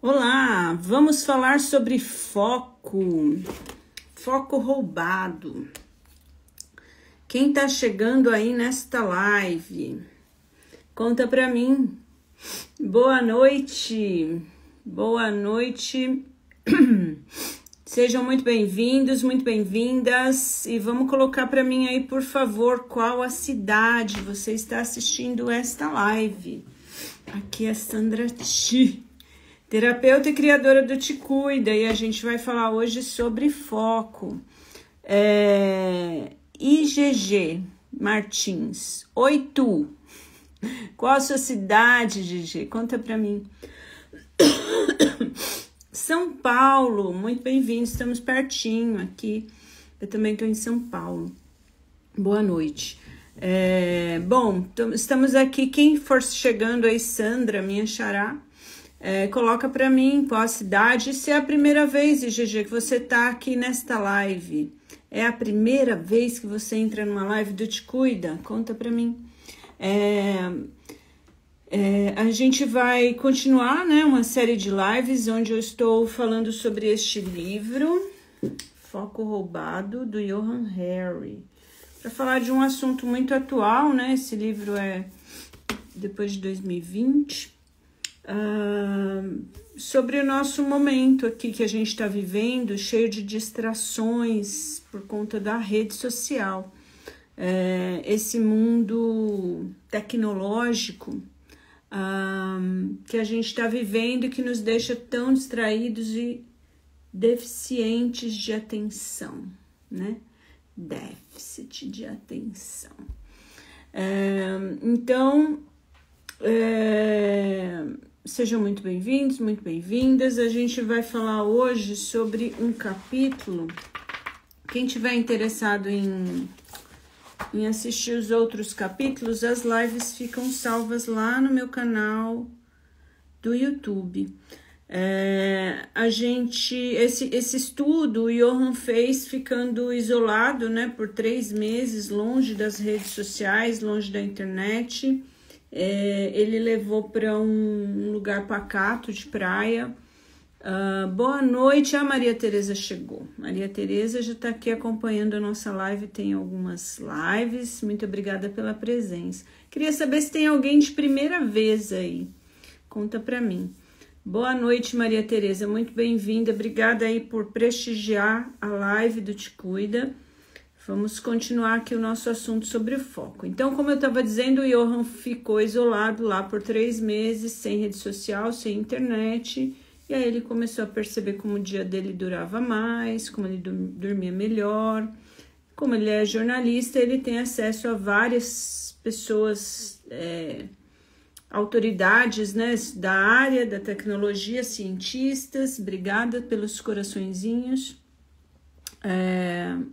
Olá, vamos falar sobre foco roubado. Quem tá chegando aí nesta live? Conta pra mim. Boa noite, boa noite. Sejam muito bem-vindos, muito bem-vindas. E vamos colocar pra mim aí, por favor, qual a cidade você está assistindo esta live. Aqui é Sandra Ti, terapeuta e criadora do Te Cuida, e a gente vai falar hoje sobre foco. IGG Martins. Oi, tu. Qual a sua cidade, GG? Conta pra mim. São Paulo, muito bem-vindo, estamos pertinho aqui. Eu também estou em São Paulo. Boa noite. Bom, estamos aqui. Quem for chegando aí, Sandra, minha xará, coloca para mim qual a cidade. Se é a primeira vez, GG, que você tá aqui nesta live, é a primeira vez que você entra numa live do Te Cuida? Conta para mim. A gente vai continuar, né, uma série de lives onde eu estou falando sobre este livro, Foco Roubado, do Johann Hari, para falar de um assunto muito atual, né? Esse livro é depois de 2020. Sobre o nosso momento aqui que a gente está vivendo, cheio de distrações por conta da rede social. Esse mundo tecnológico que a gente está vivendo e que nos deixa tão distraídos e deficientes de atenção, né? Déficit de atenção. Então, sejam muito bem-vindos, muito bem-vindas. A gente vai falar hoje sobre um capítulo. Quem tiver interessado em assistir os outros capítulos, as lives ficam salvas lá no meu canal do YouTube. Esse estudo o Johann fez ficando isolado, né, por 3 meses, longe das redes sociais, longe da internet. Ele levou para um lugar pacato de praia. Boa noite, a Maria Tereza chegou. Maria Tereza já está aqui acompanhando a nossa live, tem algumas lives. Muito obrigada pela presença. Queria saber se tem alguém de primeira vez aí. Conta para mim. Boa noite, Maria Tereza, muito bem-vinda. Obrigada aí por prestigiar a live do Te Cuida. Vamos continuar aqui o nosso assunto sobre o foco. Então, como eu estava dizendo, o Johann ficou isolado lá por 3 meses, sem rede social, sem internet. E aí ele começou a perceber como o dia dele durava mais, como ele dormia melhor. Como ele é jornalista, ele tem acesso a várias pessoas, autoridades, né, da área da tecnologia, cientistas. Obrigada pelos coraçõezinhos.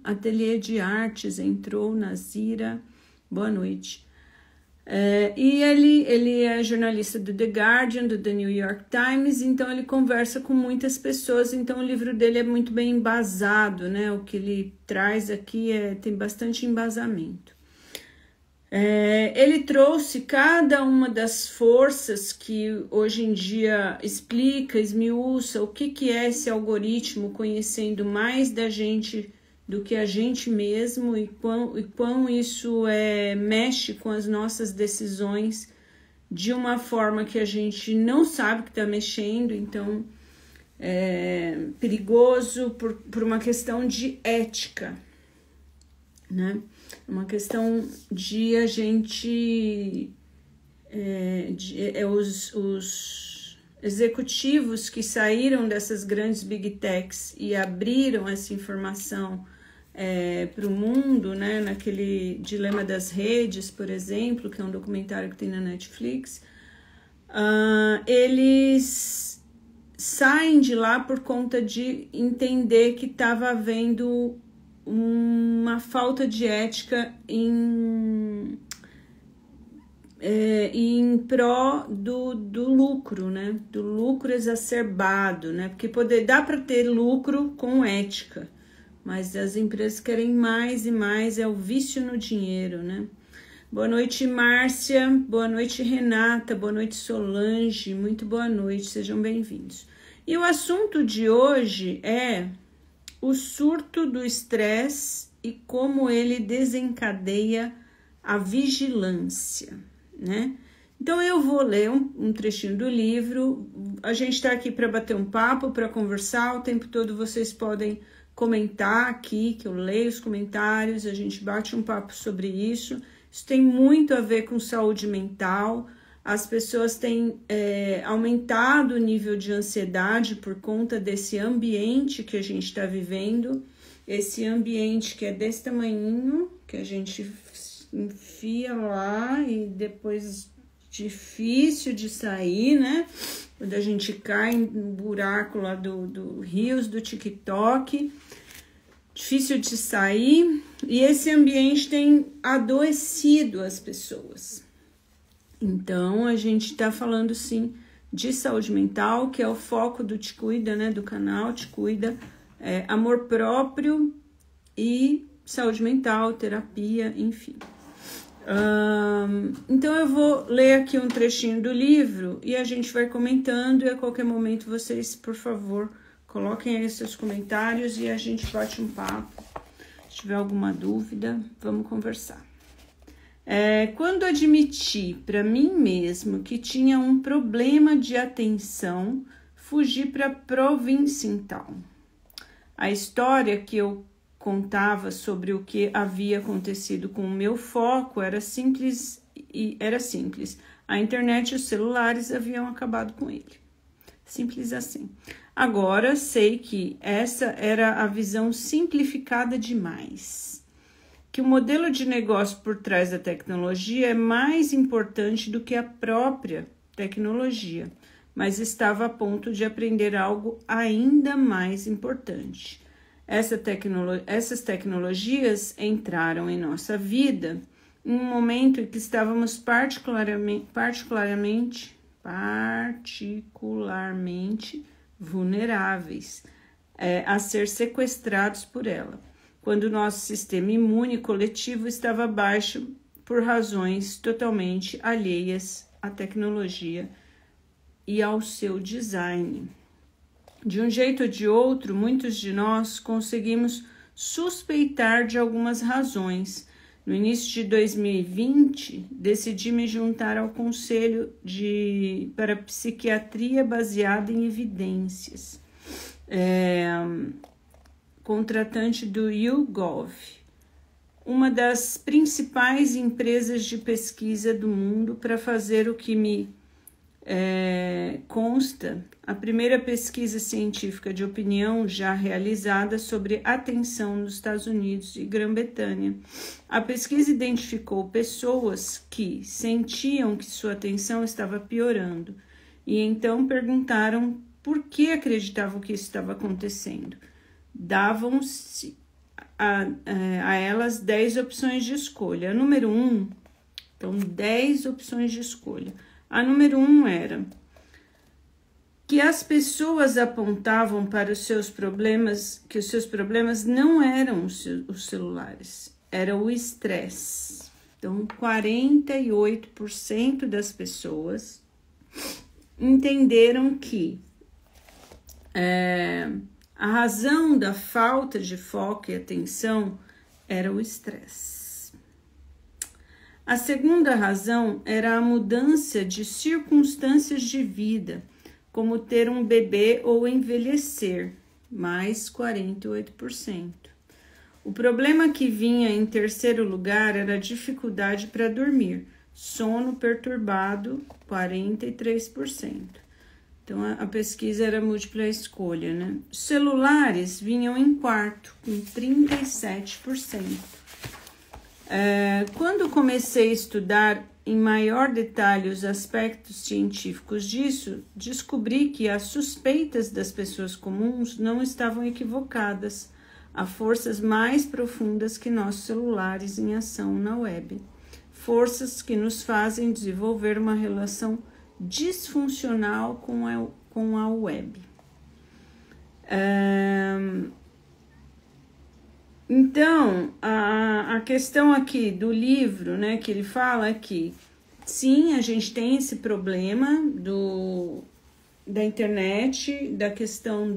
Ateliê de Artes entrou, Nazira, boa noite. E ele é jornalista do The Guardian, do The New York Times, então ele conversa com muitas pessoas, então o livro dele é muito bem embasado, né? O que ele traz aqui tem bastante embasamento. Ele trouxe cada uma das forças que hoje em dia explica, esmiuça o que é esse algoritmo, conhecendo mais da gente do que a gente mesmo e quão isso mexe com as nossas decisões de uma forma que a gente não sabe que está mexendo, então é perigoso por uma questão de ética, né? Uma questão de a gente, os executivos que saíram dessas grandes big techs e abriram essa informação para o mundo, né, naquele Dilema das Redes, por exemplo, que é um documentário que tem na Netflix, eles saem de lá por conta de entender que estava havendo uma falta de ética em pró do lucro, né? Do lucro exacerbado, né? Porque dá para ter lucro com ética, mas as empresas querem mais e mais, é o vício no dinheiro, né? Boa noite, Márcia. Boa noite, Renata. Boa noite, Solange. Muito boa noite, sejam bem-vindos. E o assunto de hoje é o surto do estresse e como ele desencadeia a vigilância, né? Então eu vou ler um trechinho do livro. A gente está aqui para bater um papo, para conversar. O tempo todo vocês podem comentar aqui, que eu leio os comentários, a gente bate um papo sobre isso. Isso tem muito a ver com saúde mental. As pessoas têm aumentado o nível de ansiedade por conta desse ambiente que a gente está vivendo. Esse ambiente que é desse tamanhinho, que a gente enfia lá e depois difícil de sair, né? Quando a gente cai no buraco lá do Reels, do TikTok, difícil de sair. E esse ambiente tem adoecido as pessoas. Então, a gente tá falando, sim, de saúde mental, que é o foco do Te Cuida, né? Do canal Te Cuida. Amor próprio e saúde mental, terapia, enfim. Então eu vou ler aqui um trechinho do livro e a gente vai comentando e a qualquer momento vocês, por favor, coloquem aí seus comentários e a gente bate um papo. Se tiver alguma dúvida, vamos conversar. Quando admiti para mim mesmo que tinha um problema de atenção, fugi para Provincial. A história que eu contava sobre o que havia acontecido com o meu foco era simples. A internet e os celulares haviam acabado com ele. Simples assim. Agora sei que essa era a visão simplificada demais. Que o modelo de negócio por trás da tecnologia é mais importante do que a própria tecnologia, mas estava a ponto de aprender algo ainda mais importante. Essas tecnologias entraram em nossa vida em um momento em que estávamos particularmente vulneráveis a ser sequestrados por ela, quando nosso sistema imune coletivo estava baixo por razões totalmente alheias à tecnologia e ao seu design. De um jeito ou de outro, muitos de nós conseguimos suspeitar de algumas razões. No início de 2020, decidi me juntar ao Conselho para Psiquiatria baseada em evidências, contratante do YouGov, uma das principais empresas de pesquisa do mundo, para fazer o que me consta, a primeira pesquisa científica de opinião já realizada sobre atenção nos Estados Unidos e Grã-Bretanha. A pesquisa identificou pessoas que sentiam que sua atenção estava piorando e então perguntaram por que acreditavam que isso estava acontecendo. Davam-se a elas 10 opções de escolha. A número 1, então 10 opções de escolha. A número 1 era que as pessoas apontavam para os seus problemas, que os seus problemas não eram os celulares, era o estresse. Então, 48% das pessoas entenderam que a razão da falta de foco e atenção era o estresse. A segunda razão era a mudança de circunstâncias de vida, como ter um bebê ou envelhecer, mais 48%. O problema que vinha em terceiro lugar era a dificuldade para dormir, sono perturbado, 43%. Então, a pesquisa era múltipla escolha, né? Os celulares vinham em quarto, com 37%. Quando comecei a estudar em maior detalhe os aspectos científicos disso, descobri que as suspeitas das pessoas comuns não estavam equivocadas. Há forças mais profundas que nossos celulares em ação na web. Forças que nos fazem desenvolver uma relação disfuncional com a web. Então, a questão aqui do livro, né, que ele fala que sim, a gente tem esse problema da internet, da questão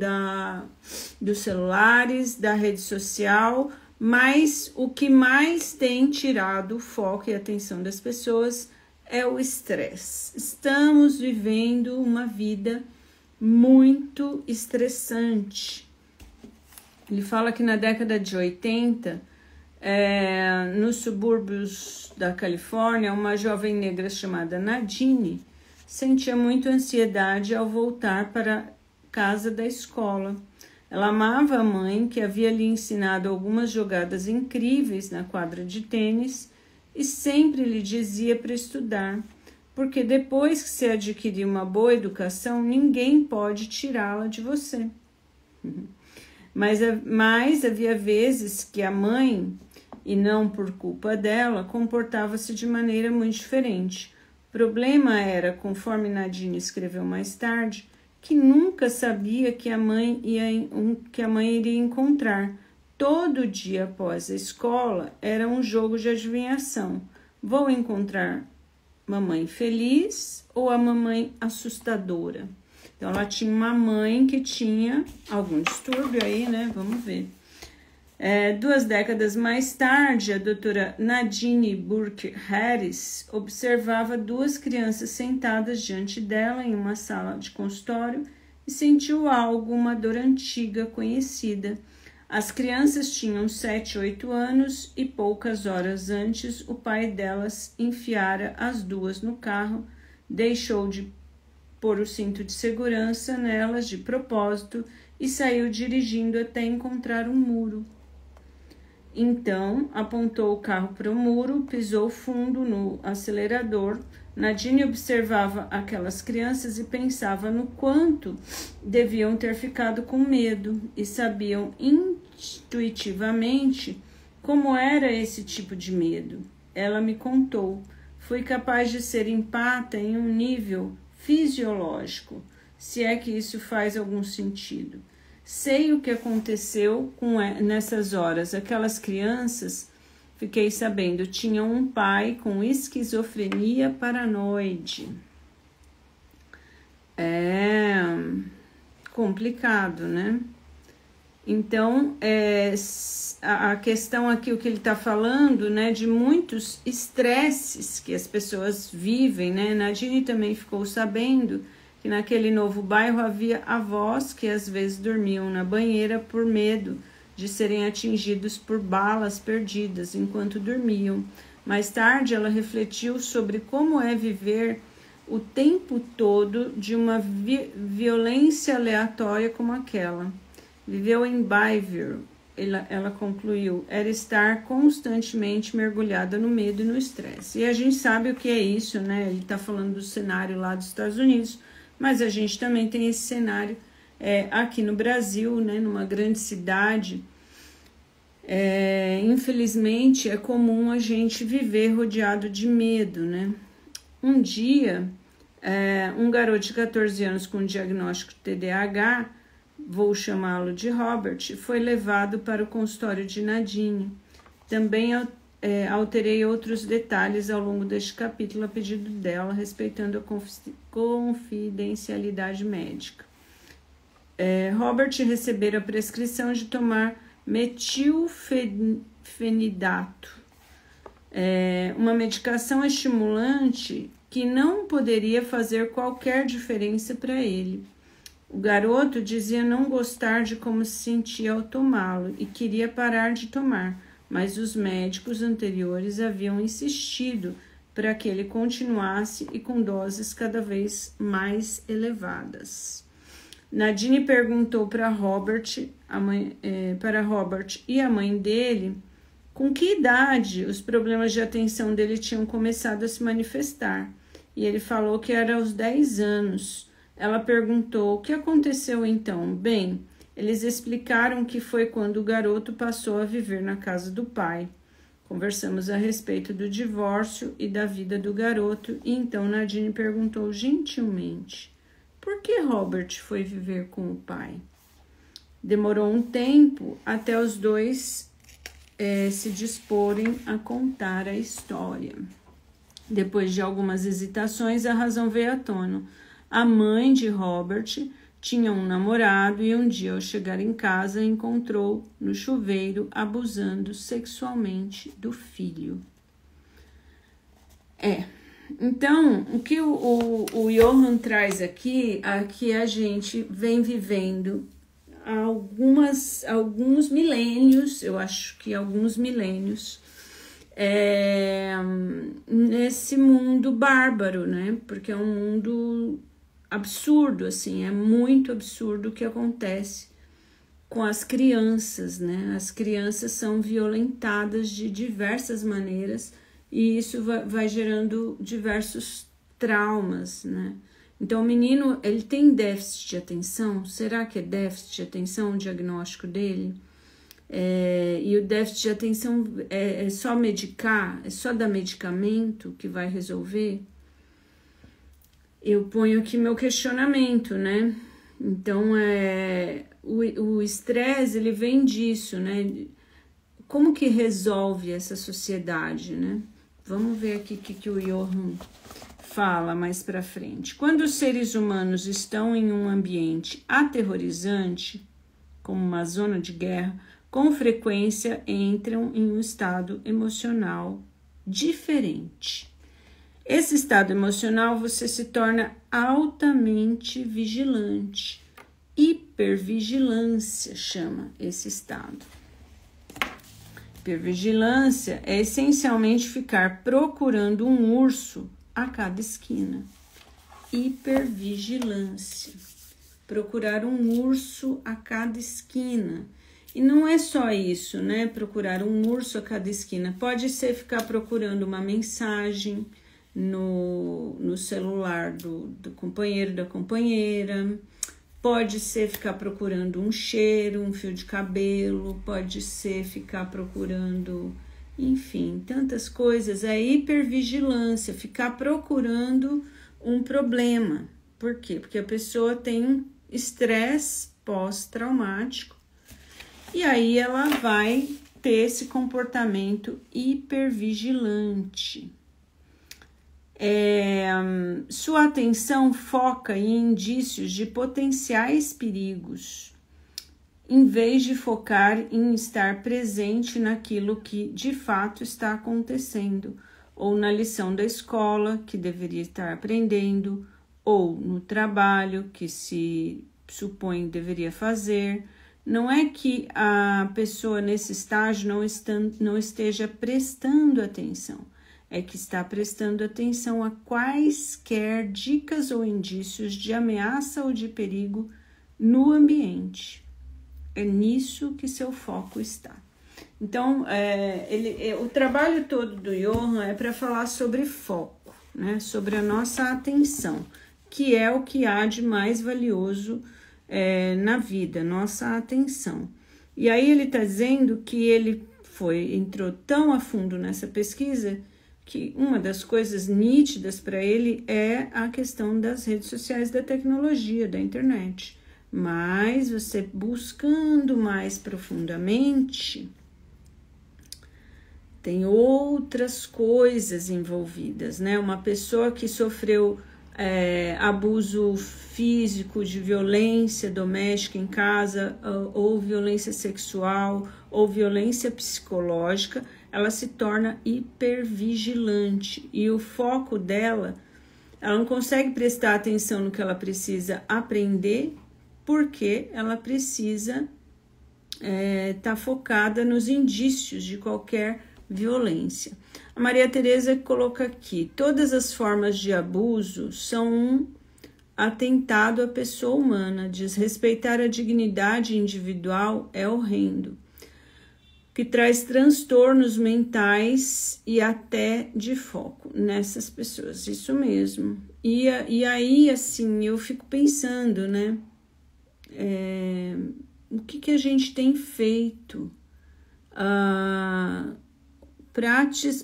dos celulares, da rede social, mas o que mais tem tirado o foco e a atenção das pessoas é o estresse. Estamos vivendo uma vida muito estressante. Ele fala que na década de 80, nos subúrbios da Califórnia, uma jovem negra chamada Nadine sentia muita ansiedade ao voltar para a casa da escola. Ela amava a mãe, que havia lhe ensinado algumas jogadas incríveis na quadra de tênis, e sempre lhe dizia para estudar, porque depois que se adquirir uma boa educação, ninguém pode tirá-la de você. Mas havia vezes que a mãe, e não por culpa dela, comportava-se de maneira muito diferente. O problema era, conforme Nadine escreveu mais tarde, que nunca sabia que a mãe iria encontrar. Todo dia após a escola era um jogo de adivinhação. Vou encontrar mamãe feliz ou a mamãe assustadora? Então, ela tinha uma mãe que tinha algum distúrbio aí, né? Vamos ver. 2 décadas mais tarde, a doutora Nadine Burke Harris observava 2 crianças sentadas diante dela em uma sala de consultório e sentiu algo, uma dor antiga conhecida. As crianças tinham 7, 8 anos e poucas horas antes o pai delas enfiara as 2 no carro, deixou de pôr o cinto de segurança nelas de propósito e saiu dirigindo até encontrar um muro. Então, apontou o carro para o muro, pisou fundo no acelerador. Nadine observava aquelas crianças e pensava no quanto deviam ter ficado com medo e sabiam intuitivamente como era esse tipo de medo. Ela me contou. Fui capaz de ser empata em um nível fisiológico, se é que isso faz algum sentido. Sei o que aconteceu nessas horas. Aquelas crianças, fiquei sabendo, tinham um pai com esquizofrenia paranoide. É complicado, né? Então, a questão aqui, o que ele está falando, né, de muitos estresses que as pessoas vivem, né? Nadine também ficou sabendo que naquele novo bairro havia avós que às vezes dormiam na banheira por medo de serem atingidos por balas perdidas enquanto dormiam. Mais tarde, ela refletiu sobre como é viver o tempo todo de uma violência aleatória como aquela. Viveu em Bayview, ela concluiu, era estar constantemente mergulhada no medo e no estresse. E a gente sabe o que é isso, né? Ele está falando do cenário lá dos Estados Unidos, mas a gente também tem esse cenário aqui no Brasil, né, numa grande cidade. Infelizmente, é comum a gente viver rodeado de medo, né? Um dia, um garoto de 14 anos com diagnóstico de TDAH, vou chamá-lo de Robert, foi levado para o consultório de Nadine. Também alterei outros detalhes ao longo deste capítulo a pedido dela, respeitando a confidencialidade médica. Robert recebera a prescrição de tomar metilfenidato, uma medicação estimulante que não poderia fazer qualquer diferença para ele. O garoto dizia não gostar de como se sentia ao tomá-lo e queria parar de tomar, mas os médicos anteriores haviam insistido para que ele continuasse e com doses cada vez mais elevadas. Nadine perguntou para Robert e a mãe dele com que idade os problemas de atenção dele tinham começado a se manifestar, e ele falou que era aos 10 anos. Ela perguntou: o que aconteceu então? Bem, eles explicaram que foi quando o garoto passou a viver na casa do pai. Conversamos a respeito do divórcio e da vida do garoto, e então Nadine perguntou gentilmente: por que Robert foi viver com o pai? Demorou um tempo até os dois se disporem a contar a história. Depois de algumas hesitações, a razão veio à tona. A mãe de Robert tinha um namorado e um dia, ao chegar em casa, encontrou no chuveiro abusando sexualmente do filho. Então, o que o Johann traz aqui é que a gente vem vivendo alguns milênios, eu acho que alguns milênios, nesse mundo bárbaro, né? Porque é um mundo absurdo, assim, é muito absurdo o que acontece com as crianças, né? As crianças são violentadas de diversas maneiras e isso vai gerando diversos traumas, né? Então, o menino, ele tem déficit de atenção? Será que é déficit de atenção o diagnóstico dele? E o déficit de atenção é só medicar? É só dar medicamento que vai resolver? Eu ponho aqui meu questionamento, né? Então, o estresse, ele vem disso, né? Como que resolve essa sociedade, né? Vamos ver aqui o que o Johann fala mais para frente. Quando os seres humanos estão em um ambiente aterrorizante, como uma zona de guerra, com frequência entram em um estado emocional diferente. Esse estado emocional você se torna altamente vigilante. Hipervigilância chama esse estado. Hipervigilância é essencialmente ficar procurando um urso a cada esquina. Hipervigilância. Procurar um urso a cada esquina. E não é só isso, né? Procurar um urso a cada esquina. Pode ser ficar procurando uma mensagem no celular do companheiro, da companheira. Pode ser ficar procurando um cheiro, um fio de cabelo. Pode ser ficar procurando, enfim, tantas coisas. É hipervigilância, ficar procurando um problema. Por quê? Porque a pessoa tem um estresse pós-traumático e aí ela vai ter esse comportamento hipervigilante. Sua atenção foca em indícios de potenciais perigos, em vez de focar em estar presente naquilo que de fato está acontecendo, ou na lição da escola que deveria estar aprendendo, ou no trabalho que se supõe deveria fazer. Não é que a pessoa nesse estágio não esteja prestando atenção, é que está prestando atenção a quaisquer dicas ou indícios de ameaça ou de perigo no ambiente. É nisso que seu foco está. Então, o trabalho todo do Johann é para falar sobre foco, né? Sobre a nossa atenção, que é o que há de mais valioso na vida, nossa atenção. E aí ele está dizendo que ele entrou tão a fundo nessa pesquisa que uma das coisas nítidas para ele é a questão das redes sociais, da tecnologia, da internet. Mas você buscando mais profundamente, tem outras coisas envolvidas, né? Uma pessoa que sofreu abuso físico, de violência doméstica em casa, ou violência sexual, ou violência psicológica, ela se torna hipervigilante e o foco dela, ela não consegue prestar atenção no que ela precisa aprender, porque ela precisa estar focada nos indícios de qualquer violência. A Maria Teresa coloca aqui: todas as formas de abuso são um atentado à pessoa humana. Desrespeitar a dignidade individual é horrendo, que traz transtornos mentais e até de foco nessas pessoas. Isso mesmo. E aí, assim, eu fico pensando, né? O que a gente tem feito?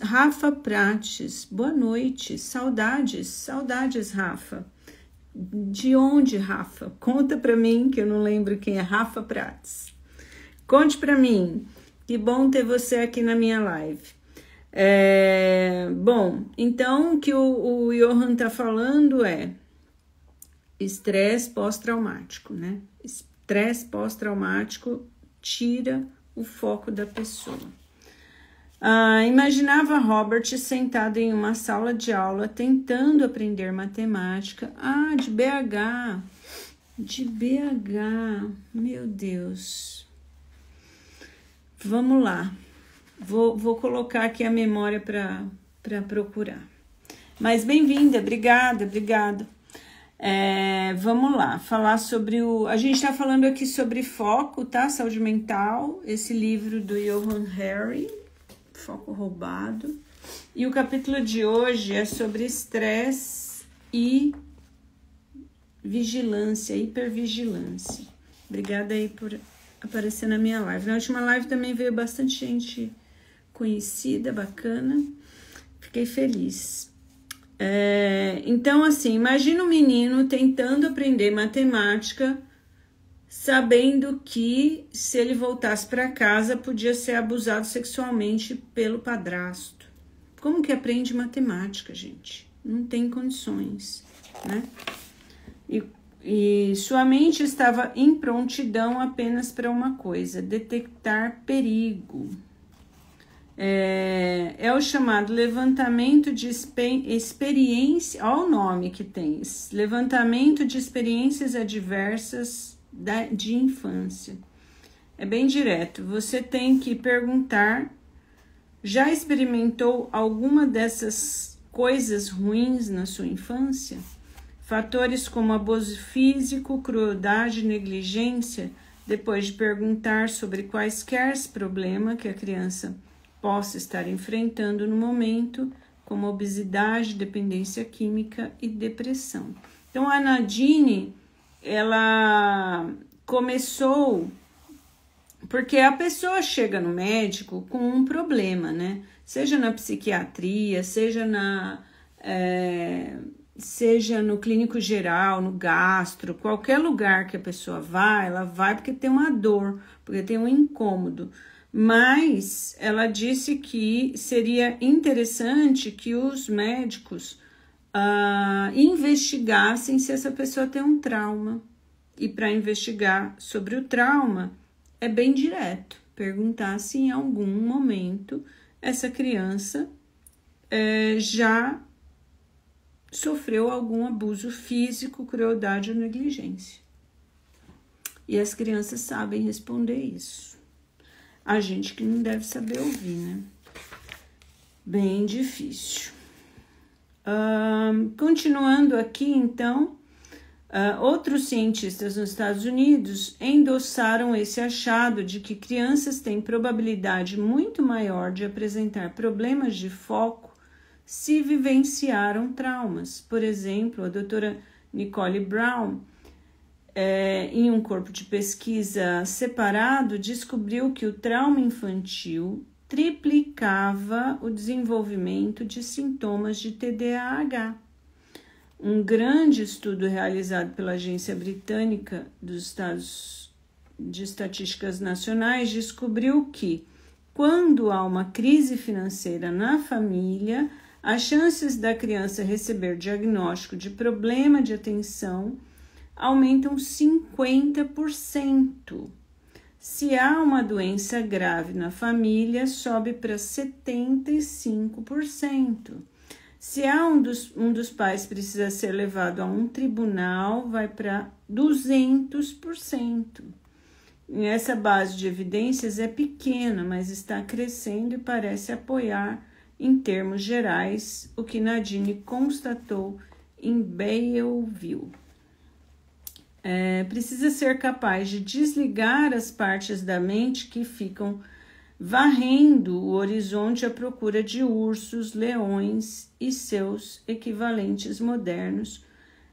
Rafa Prates, boa noite, saudades, Rafa. De onde, Rafa? Conta pra mim, que eu não lembro quem é Rafa Prates. Conte pra mim, Que bom ter você aqui na minha live. Bom, então o que o Johan tá falando é estresse pós-traumático, né? Estresse pós-traumático tira o foco da pessoa. Imaginava Robert sentado em uma sala de aula tentando aprender matemática. De BH. De BH. Meu Deus. Vamos lá. Vou colocar aqui a memória para procurar. Mas bem-vinda, obrigada. Vamos lá, falar sobre a gente está falando aqui sobre foco, tá? Saúde mental, esse livro do Johan Hari, Foco Roubado. E o capítulo de hoje é sobre estresse e vigilância, hipervigilância. Obrigada aí por aparecer na minha live. Na última live também veio bastante gente conhecida, bacana. Fiquei feliz. Então, assim, imagina um menino tentando aprender matemática, sabendo que se ele voltasse para casa podia ser abusado sexualmente pelo padrasto. Como que aprende matemática, gente? Não tem condições, né? E sua mente estava em prontidão apenas para uma coisa: detectar perigo. É o chamado levantamento de experiência, olha o nome que tem, levantamento de experiências adversas de infância. É bem direto, você tem que perguntar, já experimentou alguma dessas coisas ruins na sua infância? Fatores como abuso físico, crueldade e negligência, depois de perguntar sobre quaisquer problemas que a criança possa estar enfrentando no momento, como obesidade, dependência química e depressão. Então, a Nadine, ela começou porque a pessoa chega no médico com um problema, né? Seja na psiquiatria, seja no clínico geral, no gastro, qualquer lugar que a pessoa vai, ela vai porque tem uma dor, porque tem um incômodo. Mas ela disse que seria interessante que os médicos investigassem se essa pessoa tem um trauma. E para investigar sobre o trauma, é bem direto. Perguntar se em algum momento essa criança já sofreu algum abuso físico, crueldade ou negligência. E as crianças sabem responder isso. A gente que não deve saber ouvir, né? Bem difícil. Continuando aqui, então, outros cientistas nos Estados Unidos endossaram esse achado de que crianças têm probabilidade muito maior de apresentar problemas de foco se vivenciaram traumas. Por exemplo, a doutora Nicole Brown, em um corpo de pesquisa separado, descobriu que o trauma infantil triplicava o desenvolvimento de sintomas de TDAH. Um grande estudo realizado pela Agência Britânica dos Estados de Estatísticas Nacionais descobriu que, quando há uma crise financeira na família, as chances da criança receber diagnóstico de problema de atenção aumentam 50%. Se há uma doença grave na família, sobe para 75%. Se há um dos pais precisa ser levado a um tribunal, vai para 200%. Essa base de evidências é pequena, mas está crescendo e parece apoiar, em termos gerais, o que Nadine constatou em Bayview. Precisa ser capaz de desligar as partes da mente que ficam varrendo o horizonte à procura de ursos, leões e seus equivalentes modernos,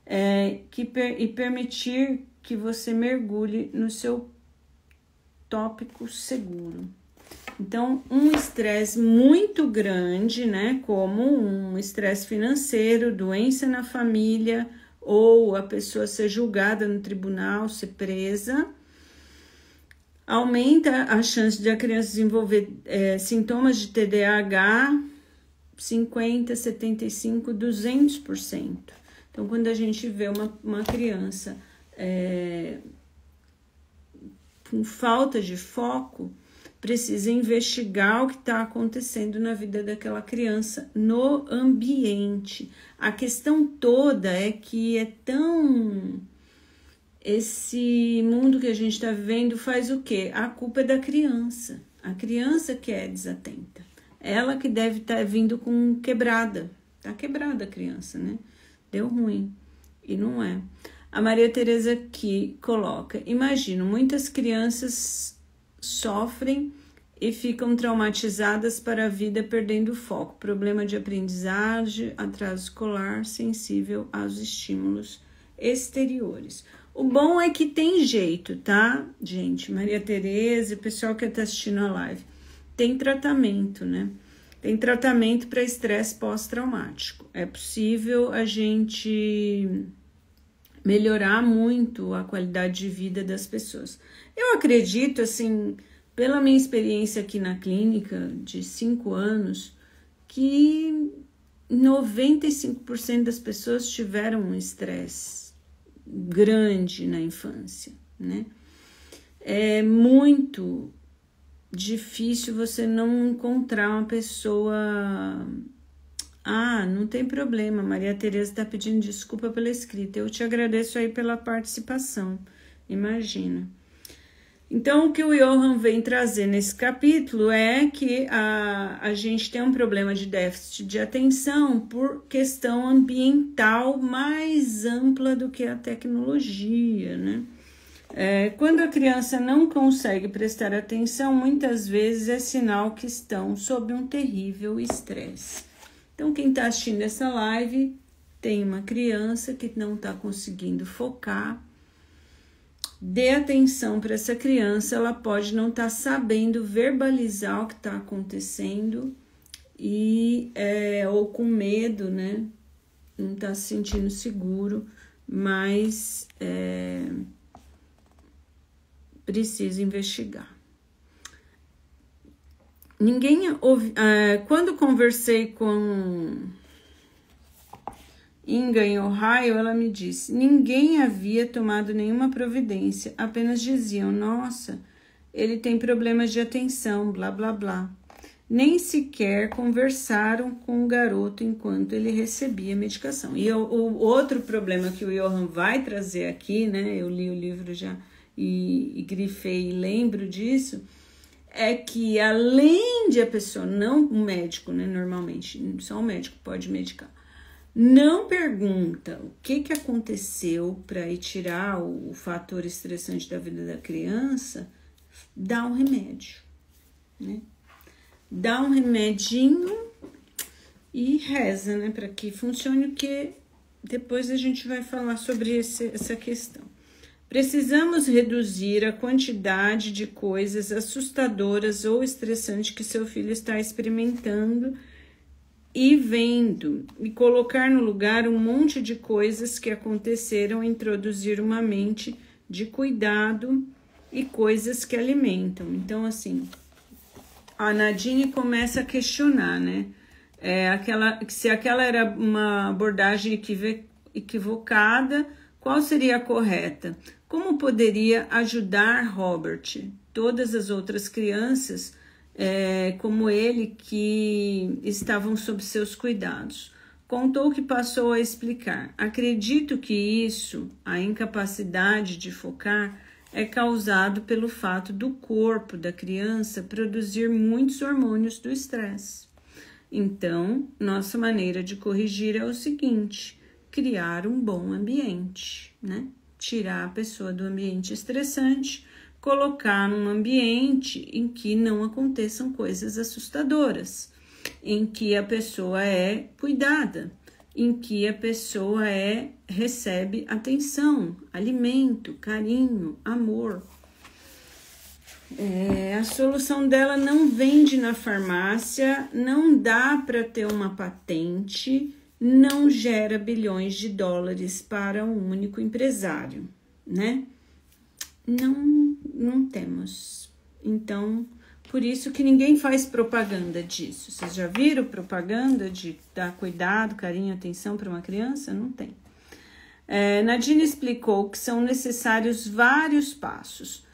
e permitir que você mergulhe no seu tópico seguro. Então, um estresse muito grande, né, como um estresse financeiro, doença na família, ou a pessoa ser julgada no tribunal, ser presa, Aumenta a chance de a criança desenvolver sintomas de TDAH 50, 75, 200%. Então, quando a gente vê uma criança com falta de foco, precisa investigar o que está acontecendo na vida daquela criança, no ambiente. A questão toda é que esse mundo que a gente está vivendo faz o quê? A culpa é da criança. A criança que é desatenta. Ela que deve estar vindo com quebrada. Tá quebrada a criança, né? Deu ruim. E não é. A Maria Tereza aqui coloca: imagino, muitas crianças sofrem e ficam traumatizadas para a vida, perdendo o foco, problema de aprendizagem, atraso escolar, sensível aos estímulos exteriores. O bom é que tem jeito, tá, gente? Maria Tereza e o pessoal que está assistindo a live, tem tratamento, né? Tem tratamento para estresse pós-traumático. É possível a gente melhorar muito a qualidade de vida das pessoas. Eu acredito, assim, pela minha experiência aqui na clínica de 5 anos, que 95% das pessoas tiveram um estresse grande na infância, né? É muito difícil você não encontrar uma pessoa... Ah, não tem problema, Maria Tereza está pedindo desculpa pela escrita. Eu te agradeço aí pela participação, imagina. Então, o que o Johan vem trazer nesse capítulo é que a gente tem um problema de déficit de atenção por questão ambiental mais ampla do que a tecnologia, né? Quando a criança não consegue prestar atenção, muitas vezes é sinal que estão sob um terrível estresse. Então, quem está assistindo essa live tem uma criança que não está conseguindo focar. Dê atenção para essa criança, ela pode não estar sabendo verbalizar o que está acontecendo ou com medo, né? Não está se sentindo seguro, mas precisa investigar. Quando conversei com Inga em Ohio, ela me disse: ninguém havia tomado nenhuma providência, apenas diziam: nossa, ele tem problemas de atenção, blá blá blá. Nem sequer conversaram com o garoto enquanto ele recebia medicação. E o outro problema que o Johan vai trazer aqui, né? Eu li o livro já e grifei e lembro disso. É que além de a pessoa, não o médico, né, normalmente, só o médico pode medicar, não pergunta o que aconteceu para ir tirar o fator estressante da vida da criança, dá um remédio, né? Dá um remedinho e reza, né, para que funcione, que depois a gente vai falar sobre essa questão. Precisamos reduzir a quantidade de coisas assustadoras ou estressantes que seu filho está experimentando e vendo, e colocar no lugar um monte de coisas que aconteceram, e introduzir uma mente de cuidado e coisas que alimentam. Então, assim, a Nadine começa a questionar, né? Se aquela era uma abordagem equivocada, qual seria a correta? Como poderia ajudar Robert, todas as outras crianças como ele que estavam sob seus cuidados? Contou que passou a explicar: acredito que isso, a incapacidade de focar, é causado pelo fato do corpo da criança produzir muitos hormônios do estresse. Então, nossa maneira de corrigir é o seguinte: criar um bom ambiente, né? Tirar a pessoa do ambiente estressante, colocar num ambiente em que não aconteçam coisas assustadoras, em que a pessoa é cuidada, em que a pessoa recebe atenção, alimento, carinho, amor. A solução dela não vende na farmácia, não dá para ter uma patente, não gera bilhões de dólares para um único empresário, né? não temos. Então, por isso que ninguém faz propaganda disso. Vocês já viram propaganda de dar cuidado, carinho, atenção para uma criança? Não tem. Nadine explicou que são necessários vários passos.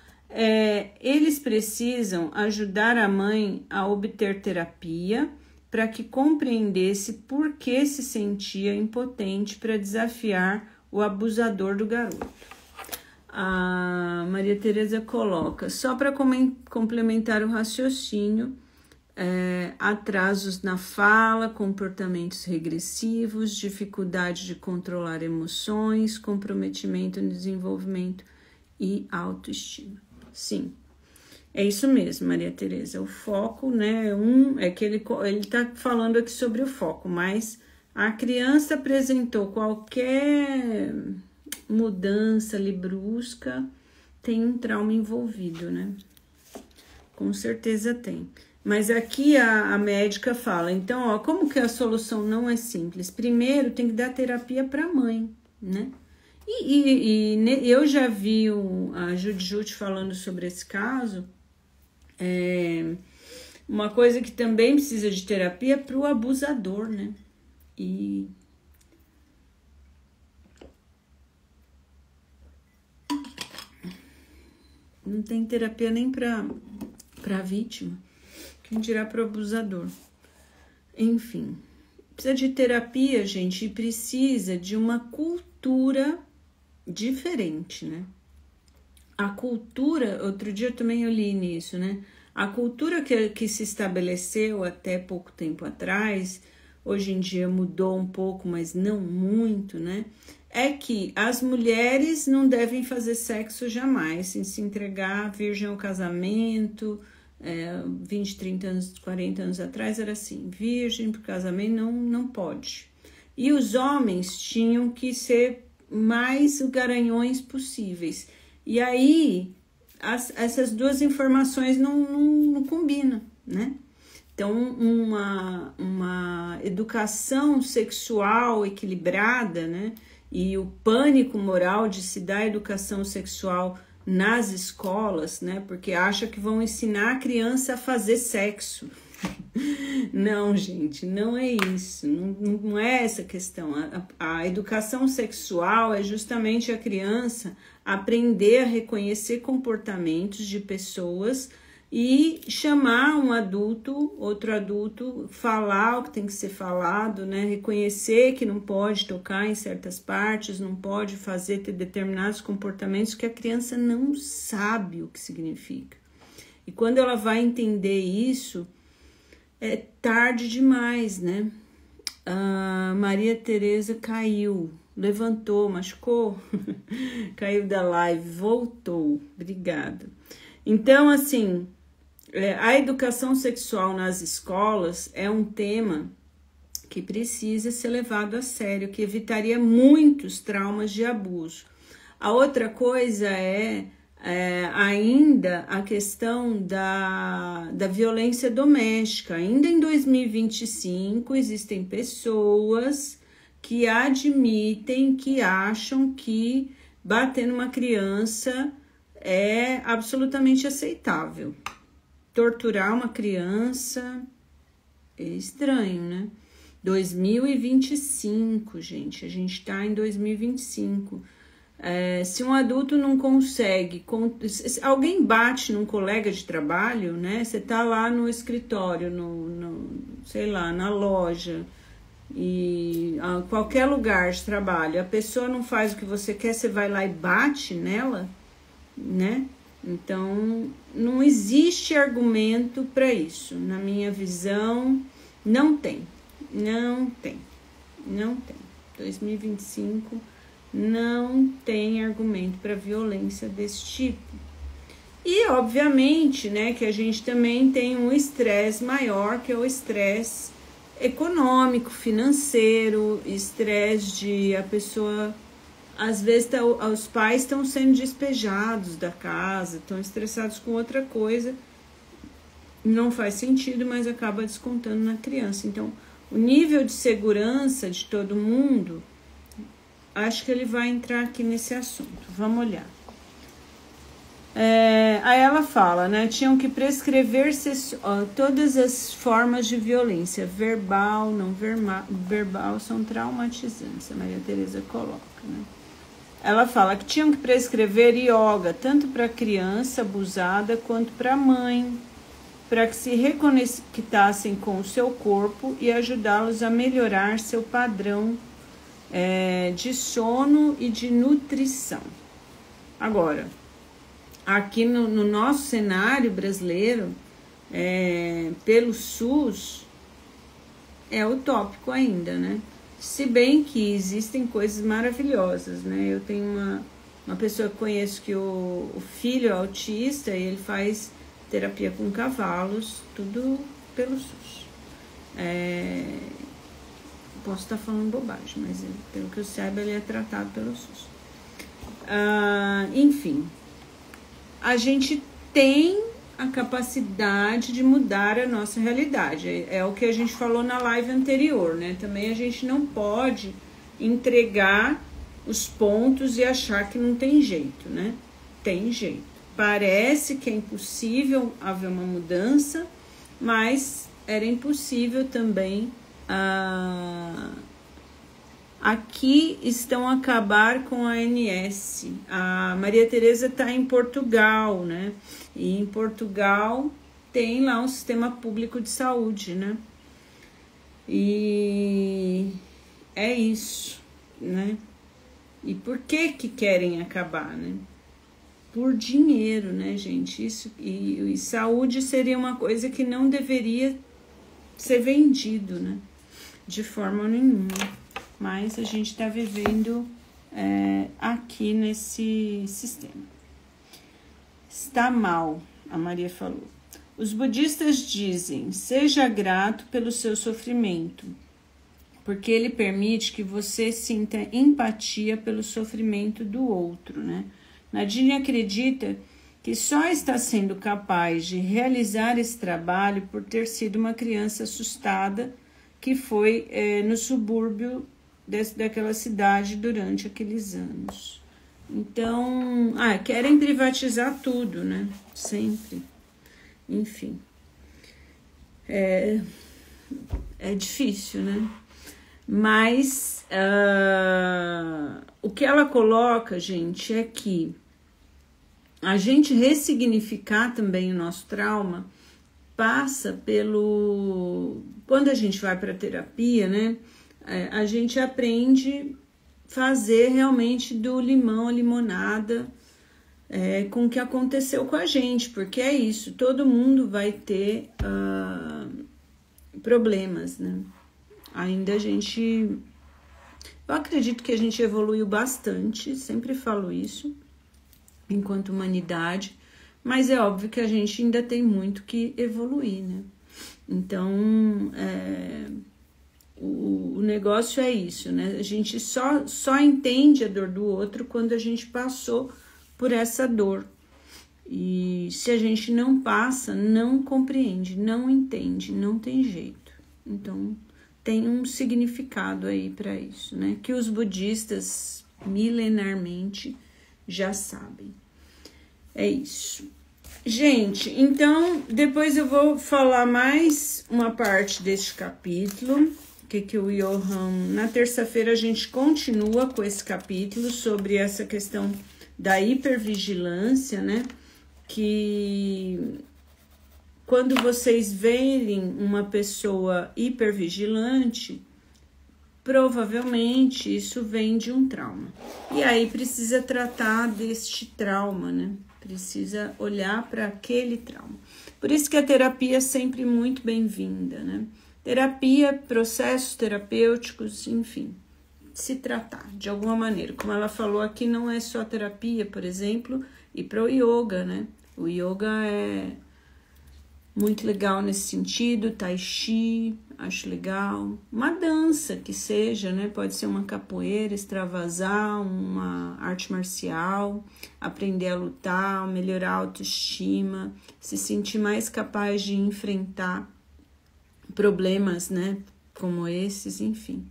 Eles precisam ajudar a mãe a obter terapia para que compreendesse por que se sentia impotente para desafiar o abusador do garoto. A Maria Tereza coloca, só para complementar o raciocínio, atrasos na fala, comportamentos regressivos, dificuldade de controlar emoções, comprometimento no desenvolvimento e autoestima. Sim, é isso mesmo, Maria Tereza. O foco, né, é que ele está falando aqui sobre o foco, mas a criança apresentou qualquer mudança ali brusca, tem um trauma envolvido, né? Com certeza tem. Mas aqui a médica fala, então, ó, como que a solução não é simples? Primeiro, tem que dar terapia para a mãe, né? E eu já vi a Judite falando sobre esse caso. Uma coisa que também precisa de terapia para o abusador, né? E não tem terapia nem para a vítima, quem dirá para o abusador. Enfim, precisa de terapia, gente, e precisa de uma cultura diferente, né? A cultura, outro dia também eu li nisso, né? A cultura que se estabeleceu até pouco tempo atrás, hoje em dia mudou um pouco, mas não muito, né? É que as mulheres não devem fazer sexo jamais, sem se entregar virgem ao casamento. 20, 30 anos, 40 anos atrás era assim, virgem para o casamento não pode. E os homens tinham que ser mais garanhões possíveis. E aí, essas duas informações não combinam, né? Então, uma educação sexual equilibrada, né? E o pânico moral de se dar educação sexual nas escolas, né? Porque acha que vão ensinar a criança a fazer sexo. Não, gente, não é isso. Não é essa questão. A educação sexual é justamente a criança aprender a reconhecer comportamentos de pessoas e chamar um adulto, outro adulto, falar o que tem que ser falado, né? Reconhecer que não pode tocar em certas partes, não pode ter determinados comportamentos que a criança não sabe o que significa. E quando ela vai entender isso, é tarde demais, né? A Maria Tereza caiu, levantou, machucou, caiu da live, voltou. Obrigada. Então, assim, a educação sexual nas escolas é um tema que precisa ser levado a sério, que evitaria muitos traumas de abuso. A outra coisa ainda a questão da violência doméstica. Ainda em 2025, existem pessoas que admitem, que acham que bater numa criança é absolutamente aceitável. Torturar uma criança é estranho, né? 2025, gente, a gente tá em 2025. Se um adulto não consegue, se alguém bate num colega de trabalho, né? Você tá lá no escritório, sei lá, na loja, e qualquer lugar de trabalho, a pessoa não faz o que você quer, você vai lá e bate nela, né? Então, não existe argumento para isso. Na minha visão, não tem. 2025 não tem argumento para violência desse tipo. E, obviamente, né, que a gente também tem um estresse maior, que é o estresse econômico, financeiro, estresse de a pessoa... Às vezes os pais estão sendo despejados da casa, estão estressados com outra coisa, não faz sentido, mas acaba descontando na criança. Então, o nível de segurança de todo mundo, acho que ele vai entrar aqui nesse assunto. Vamos olhar. Aí ela fala, né? Tinham que prescrever todas as formas de violência, verbal, não verbal, são traumatizantes, a Maria Tereza coloca, né? Ela fala que tinham que prescrever yoga, tanto para a criança abusada quanto para a mãe, para que se reconectassem com o seu corpo e ajudá-los a melhorar seu padrão de sono e de nutrição. Agora, aqui no nosso cenário brasileiro, pelo SUS, é utópico ainda, né? Se bem que existem coisas maravilhosas, né? Eu tenho uma pessoa que conheço que o filho é autista e ele faz terapia com cavalos, tudo pelo SUS. Posso estar falando bobagem, mas pelo que eu saiba, ele é tratado pelo SUS. Enfim, a gente tem a capacidade de mudar a nossa realidade. É o que a gente falou na live anterior, né? Também a gente não pode entregar os pontos e achar que não tem jeito, né? Tem jeito. Parece que é impossível haver uma mudança, mas era impossível também. Aqui estão a acabar com a ANS. A Maria Tereza está em Portugal, né? E em Portugal tem lá um sistema público de saúde, né? E é isso, né? E por que querem acabar, né? Por dinheiro, né, gente? Isso, e saúde seria uma coisa que não deveria ser vendido, né? De forma nenhuma. Mas a gente está vivendo aqui nesse sistema. Está mal, a Maria falou. Os budistas dizem, seja grato pelo seu sofrimento, porque ele permite que você sinta empatia pelo sofrimento do outro, né? Nadine acredita que só está sendo capaz de realizar esse trabalho por ter sido uma criança assustada que foi no subúrbio daquela cidade durante aqueles anos. Então, querem privatizar tudo, né? Sempre. Enfim. É difícil, né? Mas o que ela coloca, gente, é que a gente ressignificar também o nosso trauma passa pelo... Quando a gente vai para terapia, né? A gente aprende fazer realmente do limão a limonada com o que aconteceu com a gente, porque é isso, todo mundo vai ter problemas, né? Ainda eu acredito que a gente evoluiu bastante, sempre falo isso, enquanto humanidade, mas é óbvio que a gente ainda tem muito que evoluir, né? Então, o negócio é isso, né? A gente só entende a dor do outro quando a gente passou por essa dor. E se a gente não passa, não compreende, não entende, não tem jeito. Então, tem um significado aí para isso, né? Que os budistas milenarmente já sabem. É isso. Gente, então, depois eu vou falar mais uma parte deste capítulo, que o Johan... Na terça-feira a gente continua com esse capítulo sobre essa questão da hipervigilância, né? Que quando vocês verem uma pessoa hipervigilante, provavelmente isso vem de um trauma. E aí precisa tratar deste trauma, né? Precisa olhar para aquele trauma. Por isso que a terapia é sempre muito bem-vinda, né? Terapia, processos terapêuticos, enfim, se tratar de alguma maneira. Como ela falou aqui, não é só terapia, por exemplo, e para o yoga, né? O yoga é muito legal nesse sentido, tai chi, acho legal. Uma dança que seja, né? Pode ser uma capoeira, extravasar, uma arte marcial, aprender a lutar, melhorar a autoestima, se sentir mais capaz de enfrentar problemas, né? Como esses, enfim,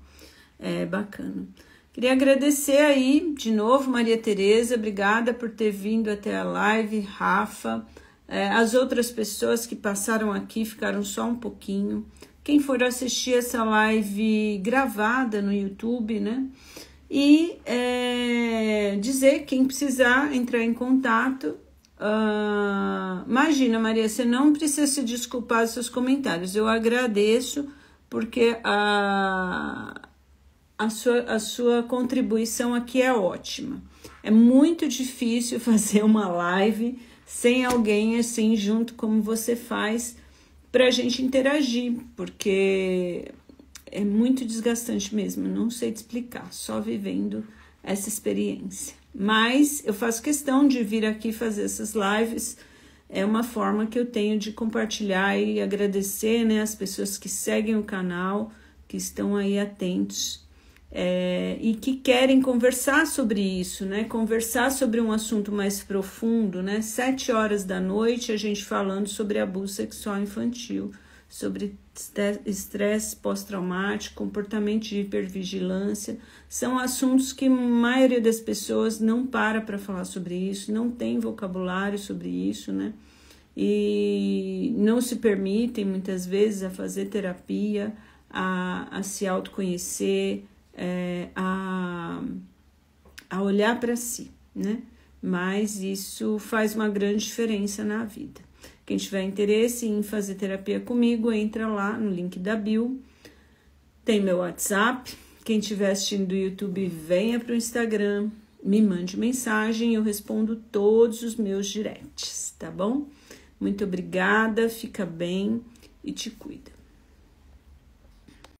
é bacana. Queria agradecer aí, de novo, Maria Tereza, obrigada por ter vindo até a live, Rafa, as outras pessoas que passaram aqui, ficaram só um pouquinho. Quem for assistir essa live gravada no YouTube, né? E dizer, quem precisar entrar em contato, imagina, Maria, você não precisa se desculpar dos seus comentários, eu agradeço, porque a sua contribuição aqui é ótima. É muito difícil fazer uma live sem alguém assim junto como você faz para a gente interagir, porque é muito desgastante mesmo, não sei te explicar, só vivendo essa experiência. Mas eu faço questão de vir aqui fazer essas lives, é uma forma que eu tenho de compartilhar e agradecer, né, as pessoas que seguem o canal, que estão aí atentos e que querem conversar sobre isso, né, conversar sobre um assunto mais profundo, né, 7 horas da noite a gente falando sobre abuso sexual infantil, sobre estresse pós-traumático, comportamento de hipervigilância, são assuntos que a maioria das pessoas não para falar sobre isso, não tem vocabulário sobre isso, né? E não se permitem muitas vezes a fazer terapia, a se autoconhecer, a olhar para si, né? Mas isso faz uma grande diferença na vida. Quem tiver interesse em fazer terapia comigo, entra lá no link da bio. Tem meu WhatsApp. Quem estiver assistindo do YouTube, venha para o Instagram, me mande mensagem, eu respondo todos os meus directs, tá bom? Muito obrigada, fica bem e te cuida.